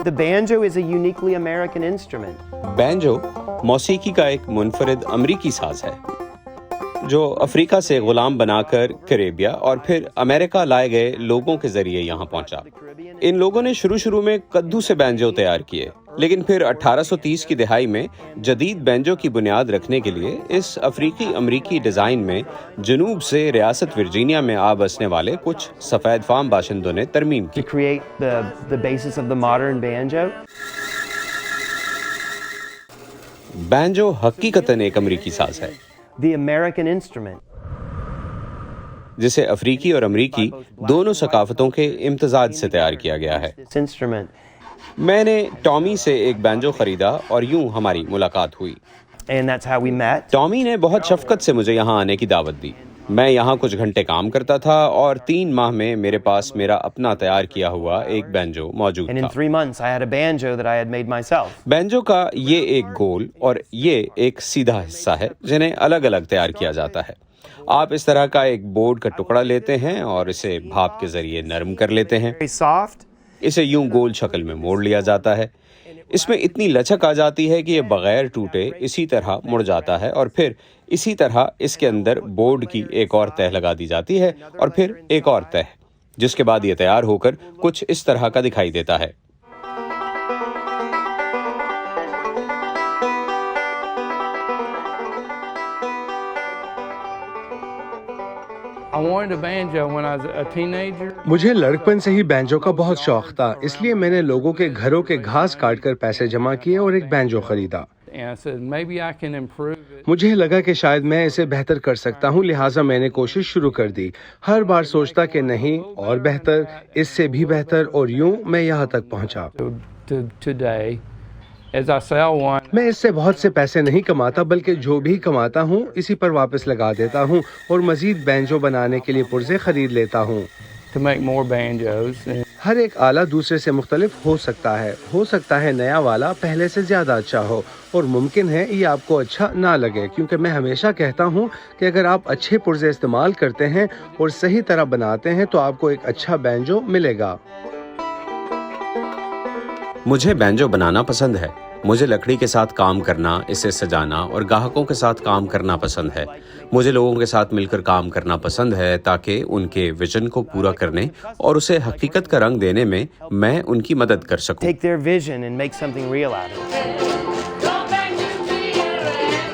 The banjo is a uniquely American instrument. Banjo मौसीकी का एक मुनफरिद अमरीकी साज है जो अफ्रीका से गुलाम बनाकर कैरेबिया और फिर अमेरिका लाए गए लोगों के जरिए यहाँ पहुंचा। इन लोगों ने शुरू में कद्दू से बैंजो तैयार किए, लेकिन फिर 1830 की दिहाई में जदीद बैंजो की बुनियाद रखने के लिए इस अफ्रीकी अमरीकी डिजाइन में जनूब से रियासत वर्जीनिया में आ बसने वाले कुछ सफेद फाम बाशिंदों ने तरमीम की। To create the basis of the modern banjo. Banjo हकीकतन एक अमरीकी साज है The American instrument. जिसे अफ्रीकी और अमरीकी दोनों सकाफतों के इम्तजाज से तैयार किया गया है। This instrument. मैंने टॉमी से एक बैंजो खरीदा और यूं हमारी मुलाकात हुई। And that's how we met. Tommy ने बहुत शफकत से मुझे यहाँ आने की दावत दी। मैं यहाँ कुछ घंटे काम करता था और 3 माह में मेरे पास मेरा अपना तैयार किया हुआ एक बैंजो मौजूद And in था। 3 months I had a banjo that I had made myself. Banjo का ये एक गोल और ये एक सीधा हिस्सा है जिन्हें अलग अलग तैयार किया जाता है। आप इस तरह का एक बोर्ड का टुकड़ा लेते हैं और इसे भाप के जरिए नरम कर लेते हैं। Very soft. इसे यूं गोल शक्ल में मोड़ लिया जाता है। इसमें इतनी लचक आ जाती है कि ये बगैर टूटे इसी तरह मुड़ जाता है और फिर इसी तरह इसके अंदर बोर्ड की एक और तह लगा दी जाती है और फिर एक और तह, जिसके बाद ये तैयार होकर कुछ इस तरह का दिखाई देता है। I wanted a banjo when I was a teenager. मुझे लड़कपन से ही बैंजो का बहुत शौक था, इसलिए मैंने लोगों के घरों के घास काटकर पैसे जमा किए और एक बैंजो खरीदा। And I said, maybe I can improve it. मुझे लगा कि शायद मैं इसे बेहतर कर सकता हूँ, लिहाजा मैंने कोशिश शुरू कर दी। हर बार सोचता कि नहीं और बेहतर, इससे भी बेहतर, और यूं मैं यहाँ तक पहुँचा। To today, as I sell one, मैं इससे बहुत से पैसे नहीं कमाता, बल्कि जो भी कमाता हूँ इसी पर वापस लगा देता हूँ और मजीद बैंजो बनाने के लिए पुर्जे खरीद लेता हूँ। to make more banjos. And हर एक आला दूसरे से मुख्तलिफ हो सकता है नया वाला पहले से ज्यादा अच्छा हो, और मुमकिन है ये आपको अच्छा ना लगे, क्योंकि मैं हमेशा कहता हूँ कि अगर आप अच्छे पुर्जे इस्तेमाल करते हैं और सही तरह बनाते हैं तो आपको एक अच्छा बैंजो मिलेगा। मुझे बैंजो बनाना पसंद है। मुझे लकड़ी के साथ काम करना, इसे सजाना और ग्राहकों के साथ काम करना पसंद है। मुझे लोगों के साथ मिलकर काम करना पसंद है ताकि उनके विजन को पूरा करने और उसे हकीकत का रंग देने में मैं उनकी मदद कर सकूं। Take their vision and make something real out of it.